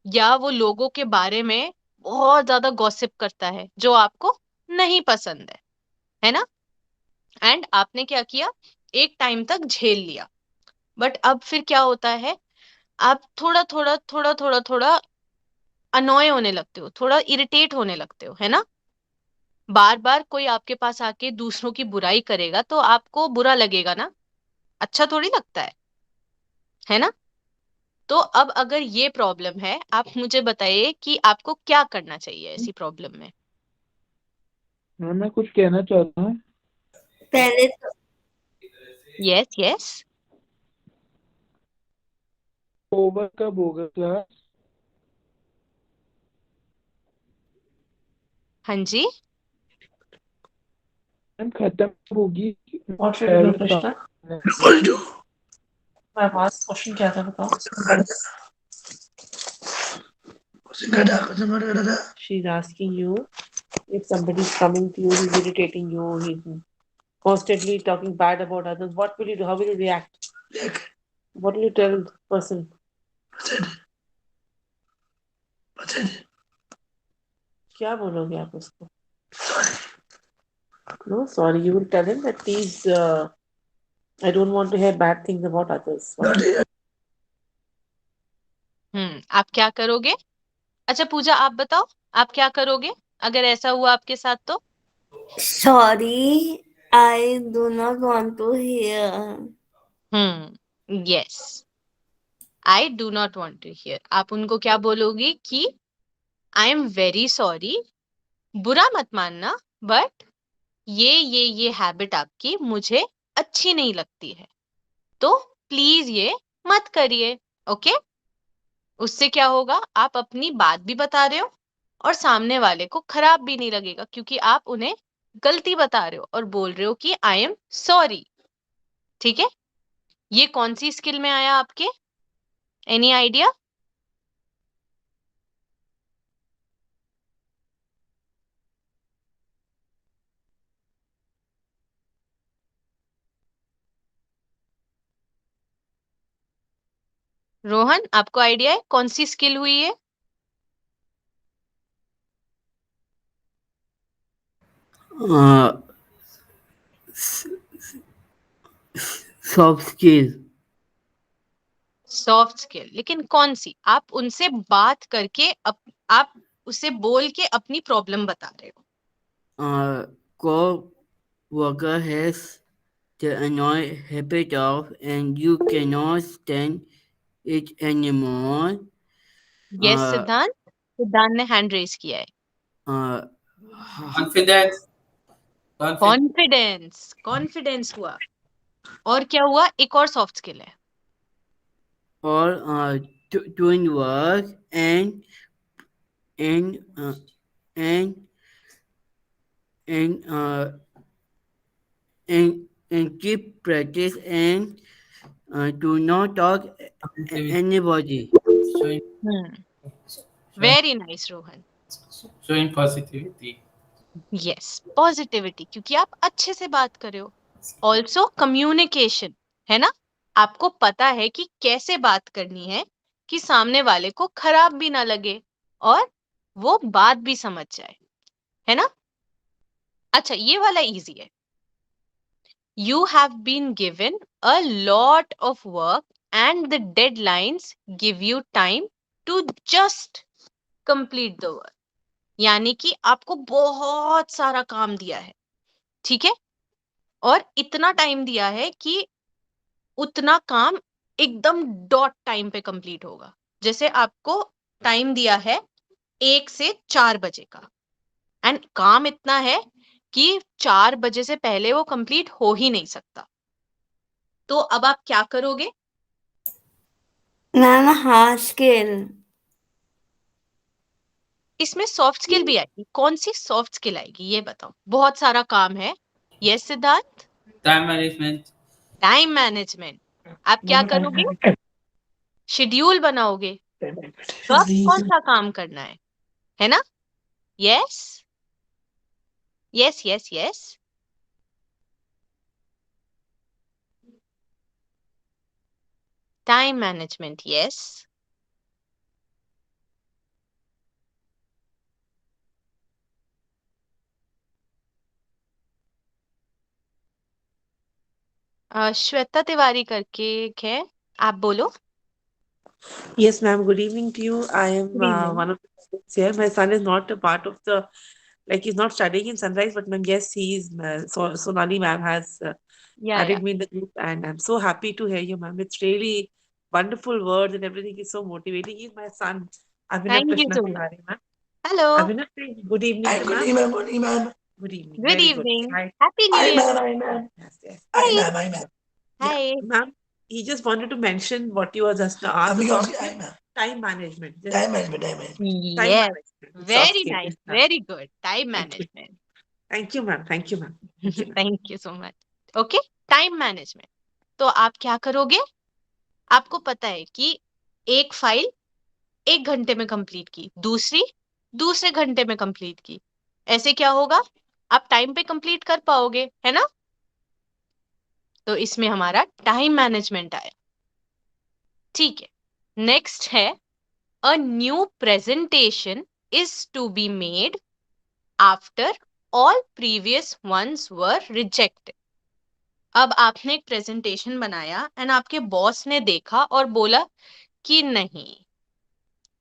या वो लोगों के बारे में बहुत ज्यादा गॉसिप करता है जो आपको नहीं पसंद है ना। एंड आपने क्या किया, एक टाइम तक झेल लिया, बट अब फिर क्या होता है, आप थोड़ा थोड़ा थोड़ा थोड़ा थोड़ा अनॉय होने लगते हो, थोड़ा इरिटेट होने लगते हो, है ना। बार बार कोई आपके पास आके दूसरों की बुराई करेगा तो आपको बुरा लगेगा ना, अच्छा थोड़ी लगता है ना। तो अब अगर ये प्रॉब्लम है, आप मुझे बताइए कि आपको क्या करना चाहिए ऐसी प्रॉब्लम में। मैम मैं कुछ कहना चाहता हूँ। पहले तो यस यस। ओवर कब होगा क्लास? हाँ जी। मैम खत्म होगी। What should we do, Krishna? बोल दो। My last question क्या था बताओ? She's asking you if somebody is coming to you, he's irritating you, he's constantly talking bad about others. What will you do? How will you react? What will you tell the person? क्या बोलोगे आप उसको? No, sorry. You will tell him that please, I don't want to hear bad things about others. आप क्या करोगे? अच्छा पूजा, आप बताओ, आप क्या करोगे अगर ऐसा हुआ आपके साथ तो? sorry, I do not want to hear. Yes, I do not want to hear. आप उनको क्या बोलोगी कि आई एम वेरी सॉरी, बुरा मत मानना, बट ये हैबिट आपकी मुझे अच्छी नहीं लगती है, तो प्लीज ये मत करिए। ओके, उससे क्या होगा, आप अपनी बात भी बता रहे हो और सामने वाले को खराब भी नहीं लगेगा, क्योंकि आप उन्हें गलती बता रहे हो और बोल रहे हो कि आई एम सॉरी। ठीक है, ये कौन सी स्किल में आया आपके? Any idea? रोहन, आपको आइडिया है कौन सी स्किल हुई है? soft skills. सॉफ्ट स्किल, लेकिन कौन सी? आप उनसे बात करके आप उसे बोल के अपनी प्रॉब्लम बता रहे हो। Co-worker has the annoying habit of, and you cannot stand it anymore. Yes Uh, सिद्धांत, सिद्धांत ने हैंड रेज किया है। uh, कॉन्फिडेंस, कॉन्फिडेंस, कॉन्फिडेंस हुआ, और क्या हुआ? एक और सॉफ्ट स्किल है। or doing work and uh, and and uh, and keep practice and do not talk anybody. Very nice Rohan. showing positivity. Yes, positivity, क्योंकि आप अच्छे से बात कर रहे हो। ऑल्सो कम्युनिकेशन, है ना? आपको पता है कि कैसे बात करनी है कि सामने वाले को खराब भी ना लगे और वो बात भी समझ जाए, है ना? अच्छा, ये वाला इजी है। You have been given a lot of work and the deadlines give you time to just complete the work. यानी कि आपको बहुत सारा काम दिया है, ठीक है, और इतना टाइम दिया है कि उतना काम एकदम डॉट टाइम पे कंप्लीट होगा। जैसे आपको टाइम दिया है 1 से 4 बजे का, एंड काम इतना है कि 4 बजे से पहले वो कंप्लीट हो ही नहीं सकता। तो अब आप क्या करोगे? Ma'am hard skill. इसमें सॉफ्ट स्किल भी आएगी। कौन सी सॉफ्ट स्किल आएगी ये बताओ? बहुत सारा काम है। Yes Siddharth? Time management, time management. आप क्या करोगे? शेड्यूल बनाओगे, कब कौन सा काम करना है ना? Yes yes yes yes. Time management, yes. Shweta Tiwari करके एक है, आप बोलो। Yes, ma'am. Good evening to you. I am Good evening. one of the students here. My son is not a part of the, like, he's not studying in Sunrise, but ma'am, yes, he's, Sonali ma'am has Yeah, added yeah. me in the group, and I'm so happy to hear you, ma'am. It's really wonderful words and everything is so motivating. He's my son, Abhinav Thank you Krishna so much. Tiwari, ma'am. Hello. Abhinav, good evening, Good ma'am. evening, good evening. Good evening. Good Very evening. good. Hi. Happy New Hi, Year. ma'am, hi, ma'am. Yes, yes. Hi, Hi. ma'am, hi, ma'am. Hi. Yeah, ma'am, he just wanted to mention what you were just asked Hi, about ma'am. time management. Just Time management, time management. time Yes. management. Soft Very skills. nice. Yes, ma'am. Very good. Time Thank you. management. Thank you, ma'am. Thank you, ma'am. Thank you, ma'am. Thank you so much. Okay. Time management. तो आप क्या करोगे? आपको पता है कि एक file 1 घंटे में कंप्लीट की, दूसरी दूसरे घंटे में कंप्लीट की। ऐसे क्या होगा? आप टाइम पे कंप्लीट कर पाओगे, है ना? तो इसमें हमारा टाइम मैनेजमेंट आया। ठीक है, नेक्स्ट है, a new presentation is to be made after all previous ones were rejected. अब आपने एक प्रेजेंटेशन बनाया एंड आपके बॉस ने देखा और बोला कि नहीं,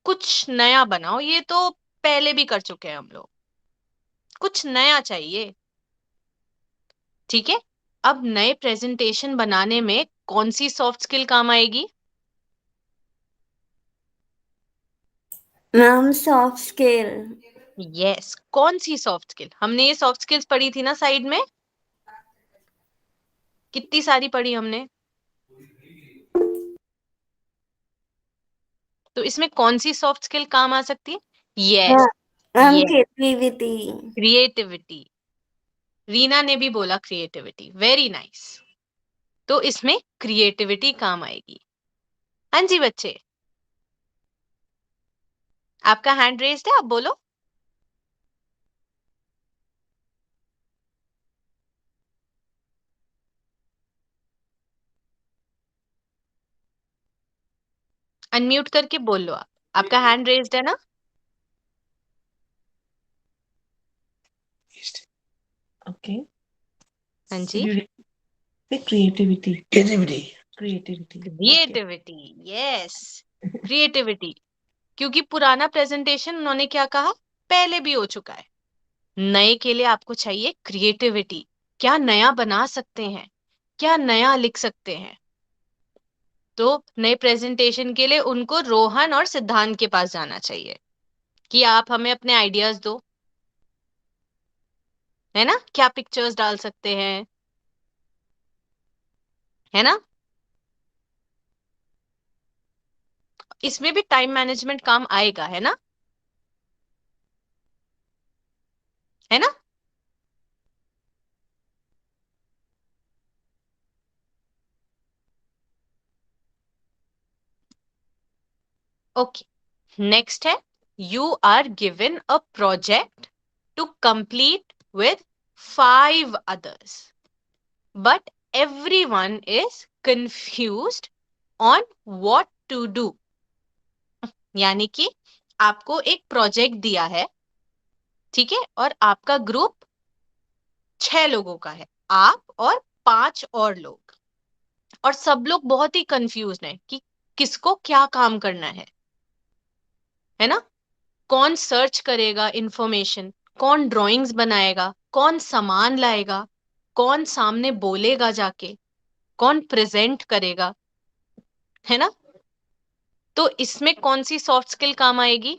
कुछ नया बनाओ, ये तो पहले भी कर चुके हैं हम लोग, कुछ नया चाहिए। ठीक है, अब नए प्रेजेंटेशन बनाने में कौन सी सॉफ्ट स्किल काम आएगी? Ma'am soft skill. यस, कौन सी सॉफ्ट स्किल? हमने ये सॉफ्ट स्किल्स पढ़ी थी ना साइड में, कितनी सारी पढ़ी हमने। तो इसमें कौन सी सॉफ्ट स्किल काम आ सकती है? Yes, ma'am yes, creativity. Creativity. Reena ने भी बोला क्रिएटिविटी, वेरी नाइस। तो इसमें क्रिएटिविटी काम आएगी। हाँ जी बच्चे, आपका हैंड रेज्ड है, आप बोलो। अनम्यूट करके बोल लो आप, आपका हैंड रेज्ड है ना? Okay. हाँ Could जी, you say creativity? Creativity. Creativity. Okay. Creativity, yes, creativity. क्योंकि पुराना प्रेजेंटेशन उन्होंने क्या कहा, पहले भी हो चुका है। नए के लिए आपको चाहिए क्रिएटिविटी। क्या नया बना सकते हैं, क्या नया लिख सकते हैं। तो नए प्रेजेंटेशन के लिए उनको रोहन और सिद्धांत के पास जाना चाहिए कि आप हमें अपने आइडियाज दो, है ना, क्या पिक्चर्स डाल सकते हैं, है ना। इसमें भी टाइम मैनेजमेंट काम आएगा, है ना, है ना। ओके, नेक्स्ट है, you are given a project to complete with 5 others, but everyone is confused on what to do। यानी कि आपको एक प्रोजेक्ट दिया है, ठीक है, और आपका ग्रुप 6 लोगों का है, आप और 5 और लोग, और सब लोग बहुत ही कंफ्यूज हैं कि किसको क्या काम करना है ना। कौन सर्च करेगा इंफॉर्मेशन, कौन ड्राइंग्स बनाएगा, कौन सामान लाएगा, कौन सामने बोलेगा जाके, कौन प्रेजेंट करेगा, है ना। तो इसमें कौन सी सॉफ्ट स्किल काम आएगी?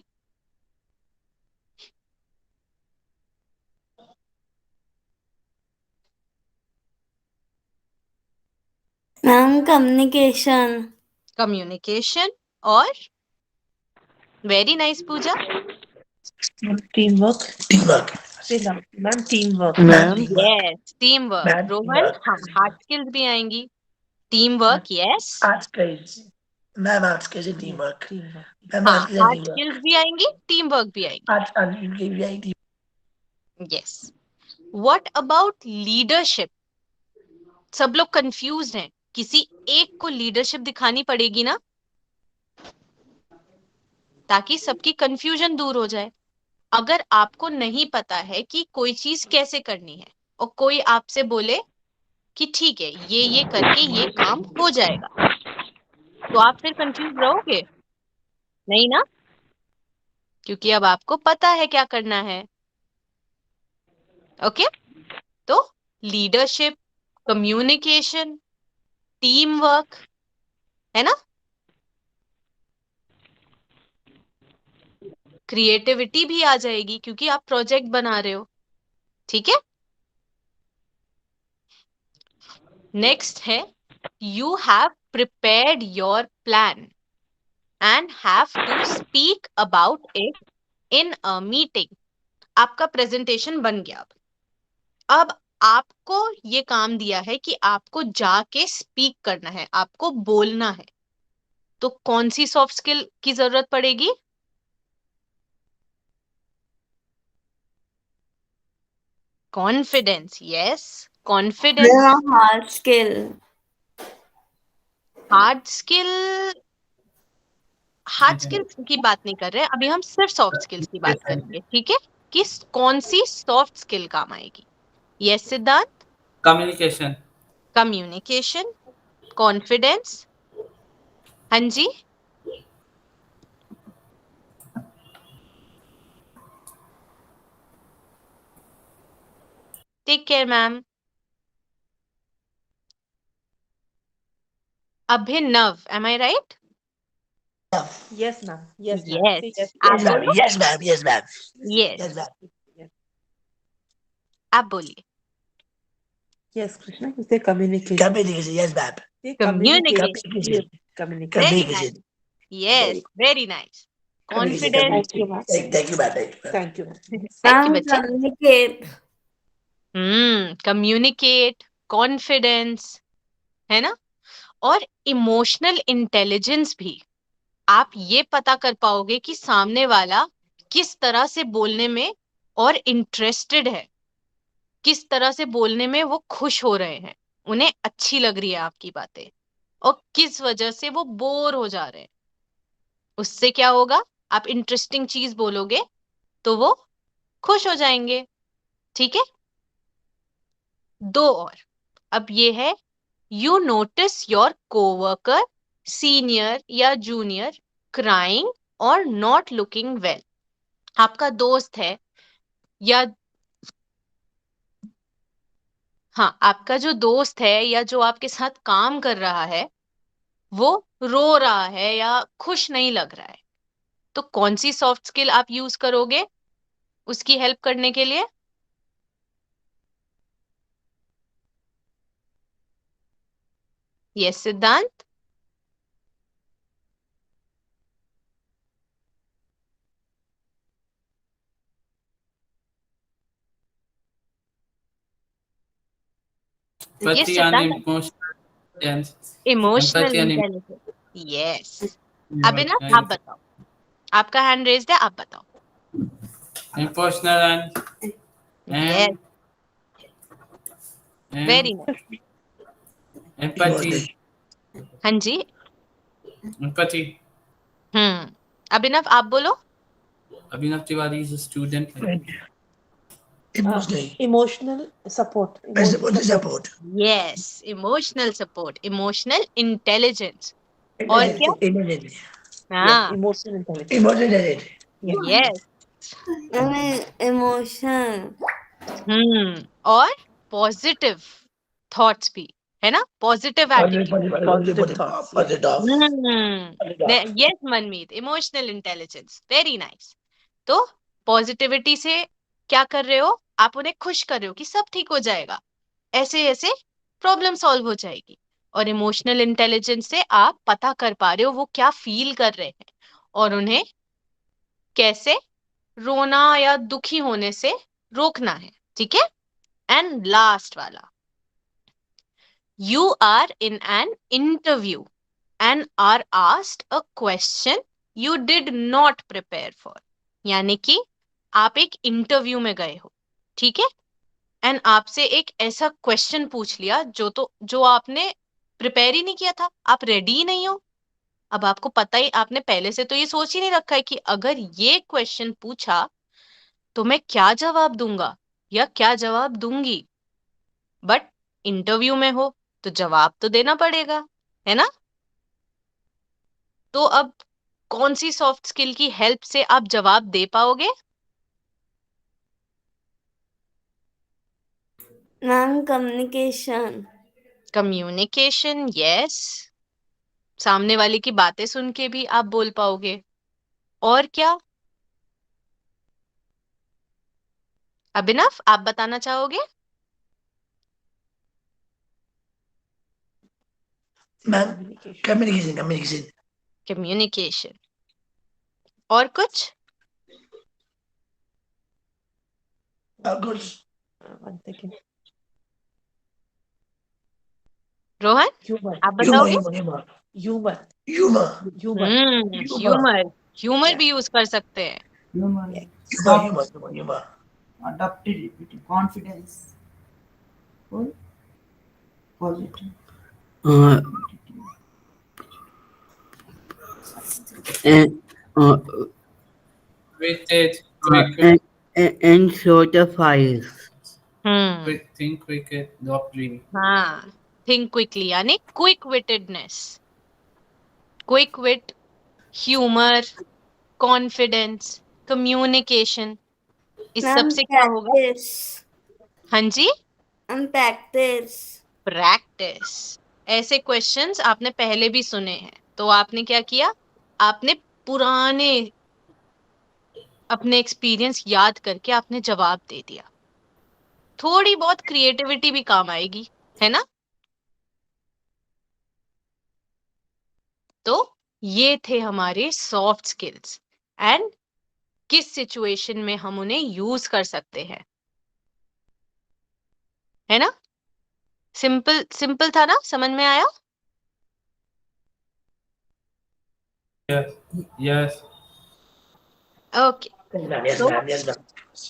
Ma'am communication. कम्युनिकेशन। और very nice Pooja, Teamwork. Teamwork. Say that. Ma'am, teamwork. Ma'am Teamwork. Yes, team work. Ma'am, Rohan, teamwork. हाँ, हार्ड स्किल्स भी आएंगी। Team work, yes. Art skills. Ma'am, art skills and Yes, teamwork. teamwork. Ma'am, हाँ, art skills and hard teamwork. Skills भी आएंगी, team work भी आएंगी। Art teamwork. Yes. What about leadership? सब लोग कंफ्यूज हैं, किसी एक को लीडरशिप दिखानी पड़ेगी ना, ताकि सबकी कंफ्यूजन दूर हो जाए। अगर आपको नहीं पता है कि कोई चीज कैसे करनी है, और कोई आपसे बोले कि ठीक है, ये करके ये काम हो जाएगा, तो आप फिर कंफ्यूज रहोगे नहीं ना, क्योंकि अब आपको पता है क्या करना है। ओके, तो लीडरशिप, कम्युनिकेशन, टीम वर्क, है ना, क्रिएटिविटी भी आ जाएगी क्योंकि आप प्रोजेक्ट बना रहे हो, ठीक है। नेक्स्ट है, you have prepared your plan and have to speak about it in a meeting. आपका प्रेजेंटेशन बन गया, अब आपको ये काम दिया है कि आपको जाके स्पीक करना है, आपको बोलना है। तो कौन सी सॉफ्ट स्किल की जरूरत पड़ेगी? Confidence, yes, confidence. Ma'am hard skill. Hard skill, hard skills की बात नहीं कर रहे, अभी हम सिर्फ सॉफ्ट स्किल्स की बात करेंगे, ठीक है, कि कौन सी सॉफ्ट स्किल काम आएगी। Yes Siddharth. Communication. Communication, confidence, हाँ जी, टेक केयर मैम। अभिनव, एम आई right? Yes, ma'am. Yes, ma'am. Yes. Say yes. आप Yes, ma'am. बोलो. Yes, ma'am. Yes, ma'am. Yes. Yes, ma'am. Yes. आप बोलिए. Yes, Krishna. You say communication. Communication. Yes, ma'am. Say Communication. Communication. Communication. Very Communication. nice. Yes, very nice. Communication. Confidence. Thank you, ma'am. Thank you, ma'am. Thank you, ma'am. Thank you, ma'am. Thank you, Ma'am, बच्चे. communicate. Communicate, confidence, है ना. और emotional intelligence भी. आप ये पता कर पाओगे कि सामने वाला किस तरह से बोलने में और इंटरेस्टेड है, किस तरह से बोलने में वो खुश हो रहे हैं, उन्हें अच्छी लग रही है आपकी बातें, और किस वजह से वो बोर हो जा रहे हैं. उससे क्या होगा, आप इंटरेस्टिंग चीज बोलोगे तो वो खुश हो जाएंगे. ठीक है. दो और. अब ये है, you notice your co-worker, senior या जूनियर क्राइंग और नॉट लुकिंग वेल. आपका दोस्त है या हाँ, आपका जो दोस्त है या जो आपके साथ काम कर रहा है वो रो रहा है या खुश नहीं लग रहा है, तो कौन सी सॉफ्ट स्किल आप यूज करोगे उसकी हेल्प करने के लिए? यस सिद्धांत. Yes, Empathy and Siddharth. emotional intelligence. Emotional Empathy and intelligence. Yes. Abhinav, emotional आप बताओ. आपका हैंड रेज्ड है, आप बताओ. emotional and yes, and very nice. empathy. हाँ जी. Empathy. अभिनव, आप बोलो. Abhinav Tiwari is a student. Emotional. Emotional support. Support. Yes, emotional support, emotional intelligence. और क्या? Intelligence. हाँ. Emotional intelligence. Emotional. Yes. Emotion. और पॉजिटिव थॉट्स भी, है ना. Positive attitude. Positive thoughts. Yes Manmeet, emotional intelligence, very nice. तो positivity से क्या कर रहे हो आप, उन्हें खुश कर रहे हो कि सब ठीक हो जाएगा, ऐसे ऐसे प्रॉब्लम सॉल्व हो जाएगी. और इमोशनल इंटेलिजेंस से आप पता कर पा रहे हो वो क्या फील कर रहे हैं और उन्हें कैसे रोना या दुखी होने से रोकना है. ठीक है. एंड लास्ट वाला, you are in an interview and are asked a question you did not prepare for. यानी कि आप एक इंटरव्यू में गए हो, ठीक है, एंड आपसे एक ऐसा क्वेश्चन पूछ लिया जो आपने प्रिपेयर ही नहीं किया था, आप रेडी ही नहीं हो. अब आपको पता ही, आपने पहले से तो ये सोच ही नहीं रखा है कि अगर ये क्वेश्चन पूछा तो मैं क्या जवाब दूंगा या क्या जवाब दूंगी. बट इंटरव्यू में हो तो जवाब तो देना पड़ेगा, है ना. तो अब कौन सी सॉफ्ट स्किल की हेल्प से आप जवाब दे पाओगे? Ma'am, communication. कम्युनिकेशन. यस. सामने वाले की बातें सुन के भी आप बोल पाओगे. और क्या? अभिनव, आप बताना चाहोगे? Ma'am, communication. कम्युनिकेशन. और कुछ? Of course. One second. Rohan, Humor. आप बताओगे? Humor. Humor. Humor. Humor. Humour. Humour भी यूज कर सकते हैं. Humor. Adaptability, confidence, positive. And Weighted, cricket, and sort of fires. think cricket, not dream. हाँ. थिंक क्विकली यानी क्विक विटेडनेस. क्विक विट, humour, confidence, communication, इस सब Ma'am, से क्या होगा? practice. हाँ जी. And practice. प्रैक्टिस. ऐसे क्वेश्चंस आपने पहले भी सुने हैं, तो आपने क्या किया, आपने पुराने अपने एक्सपीरियंस याद करके आपने जवाब दे दिया। थोड़ी बहुत क्रिएटिविटी भी काम आएगी, है ना? तो ये थे हमारे सॉफ्ट स्किल्स एंड किस सिचुएशन में हम उन्हें यूज कर सकते हैं, है ना? सिंपल सिंपल था ना, समझ में आया? Yes. Yes. ओके, Yes, तो ma'am. Yes, ma'am.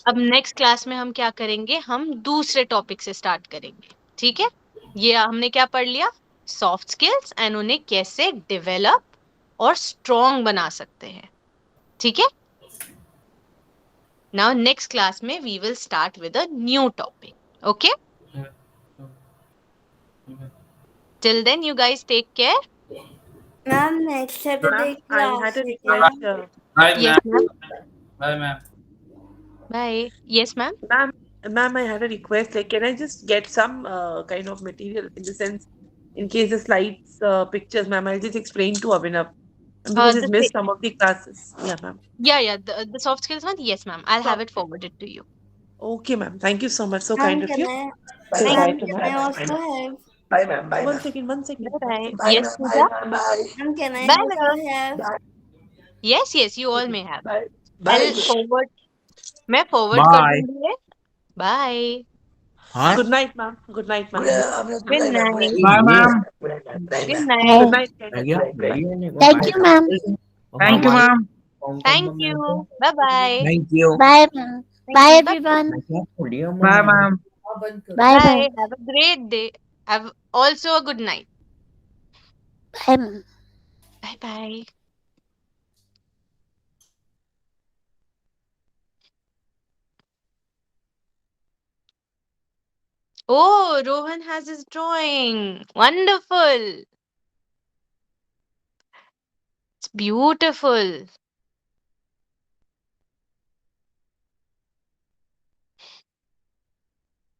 अब नेक्स्ट क्लास में हम क्या करेंगे, हम दूसरे टॉपिक से स्टार्ट करेंगे, ठीक है? ये हमने क्या पढ़ लिया, सॉफ्ट स्किल्स एंड उन्हें कैसे डेवलप और स्ट्रॉन्ग बना सकते हैं, ठीक है? नाउ नेक्स्ट क्लास में we will start with a new topic, okay? Yeah. Okay. Till then you guys take care. Ma'am, next Saturday Ma'am, I class. had a है request. क्या? Bye, Yes, ma'am. ma'am. Bye, ma'am. Bye. Yes, ma'am. Ma'am, I had a request. Like, can I just get some kind of material in the sense, in case the slides, pictures, ma'am, I'll just explain to Abhinav because he's missed some of the classes. Yeah, ma'am. Yeah, the soft skills one. Yes, ma'am. I'll have it forwarded to you. Okay, ma'am. Thank you so much. So Ma'am, kind of can you. I? Bye, Say ma'am. bye Ma'am, to can ma'am. I also have? Bye, ma'am. Bye, One ma'am. second, one second. Bye bye. Bye, Yes, ma'am. Bye, Pooja. ma'am. Bye. Ma'am, can I Bye, also ma'am. have? Bye. Yes, yes. You all may have. Bye. Bye. I'll forward. मैं forward कर दूंगी ये. Bye. Good night, ma'am. Good night, ma'am. Good night. Bye, ma'am. Good night, ma'am. Bye, Good ma'am. Good night. night, kind of. Thank you, ma'am. Thank you, ma'am. Thank you. Bye bye. Thank you. Bye, ma'am. Bye, everyone. Bye, ma'am. Bye, Bye. bye. Have a great day. Have also a good night. Bye, ma'am. Bye bye. Oh, Rohan has his drawing. Wonderful. It's beautiful.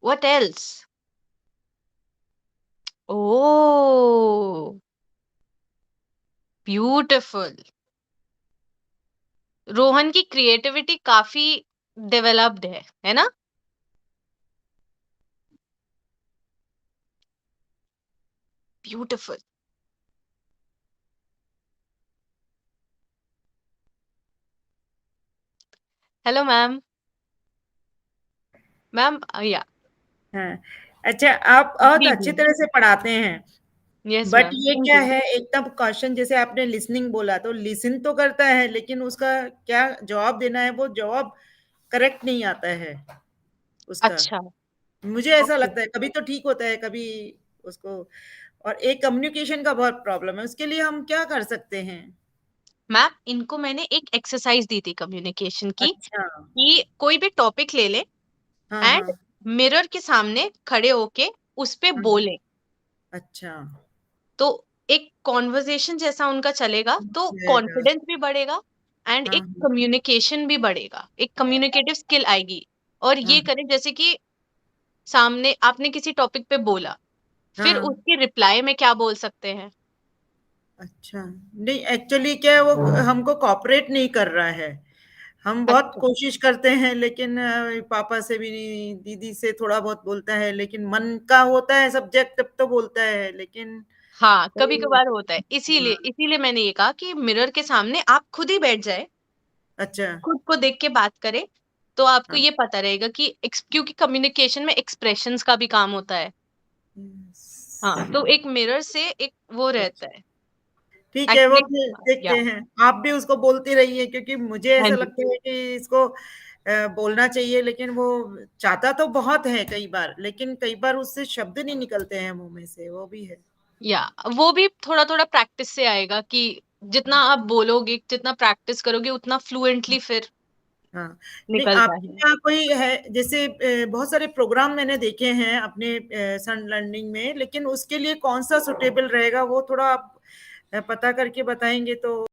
What else? Oh, beautiful. Rohan की creativity काफी developed है ना? Beautiful. Hello ma'am. Ma'am या हाँ, अच्छा आप बहुत जी अच्छी जी तरह से पढ़ाते हैं यस बट मैम, ये थैंक क्या यू. है एकदम क्वेश्चन जैसे आपने लिसनिंग बोला तो लिसन तो करता है लेकिन उसका क्या जवाब देना है वो जवाब करेक्ट नहीं आता है उसका. अच्छा, मुझे ऐसा ओके लगता है कभी तो ठीक होता है कभी उसको. और एक कम्युनिकेशन का बहुत प्रॉब्लम है उसके लिए हम क्या कर सकते हैं. मैम. इनको मैंने एक एक्सरसाइज दी थी कम्युनिकेशन की अच्छा. कि कोई भी टॉपिक ले ले हाँ एंड हाँ मिरर के सामने खड़े होके उस पे हाँ. बोले अच्छा. तो एक कॉन्वर्सेशन जैसा उनका चलेगा तो जाएगा. कॉन्फिडेंस भी बढ़ेगा एंड हाँ एक हाँ कम्युनिकेशन भी बढ़ेगा, एक कम्युनिकेटिव स्किल आएगी. और हाँ ये करें जैसे कि सामने आपने किसी टॉपिक पे बोला, फिर हाँ. उसके रिप्लाई में क्या बोल सकते हैं. अच्छा नहीं एक्चुअली क्या है वो हमको कॉपरेट नहीं कर रहा है. हम बहुत अच्छा, कोशिश करते हैं लेकिन पापा से भी नहीं दीदी से थोड़ा बहुत बोलता है लेकिन मन का होता है सब्जेक्ट तब तो बोलता है लेकिन हाँ कभी वही. कभार होता है. इसीलिए हाँ, इसीलिए मैंने ये कहा कि मिरर के सामने आप खुद ही बैठ जाए, अच्छा. खुद को देख के बात करें, तो आपको हाँ. ये पता रहेगा कि क्योंकि कम्युनिकेशन में एक्सप्रेशंस का भी काम होता है. हाँ, तो एक मिरर से एक वो रहता है ठीक है वो एक्चुअली. फिर या देखते हैं आप भी उसको बोलती रहिए क्योंकि मुझे हाँ ऐसा जी. लगता है कि इसको बोलना चाहिए लेकिन वो चाहता तो बहुत है कई बार लेकिन कई बार उससे शब्द नहीं निकलते हैं मुंह में से वो भी है. या वो भी थोड़ा थोड़ा प्रैक्टिस से आएगा कि जितना आप बोलोगे, जितना प्रैक्टिस करोगे उतना फ्लुएंटली फिर हाँ नहीं निकलता आपके है. यहाँ कोई है जैसे बहुत सारे प्रोग्राम मैंने देखे हैं अपने सन लर्निंग में लेकिन उसके लिए कौन सा सुटेबल रहेगा वो थोड़ा आप पता करके बताएंगे तो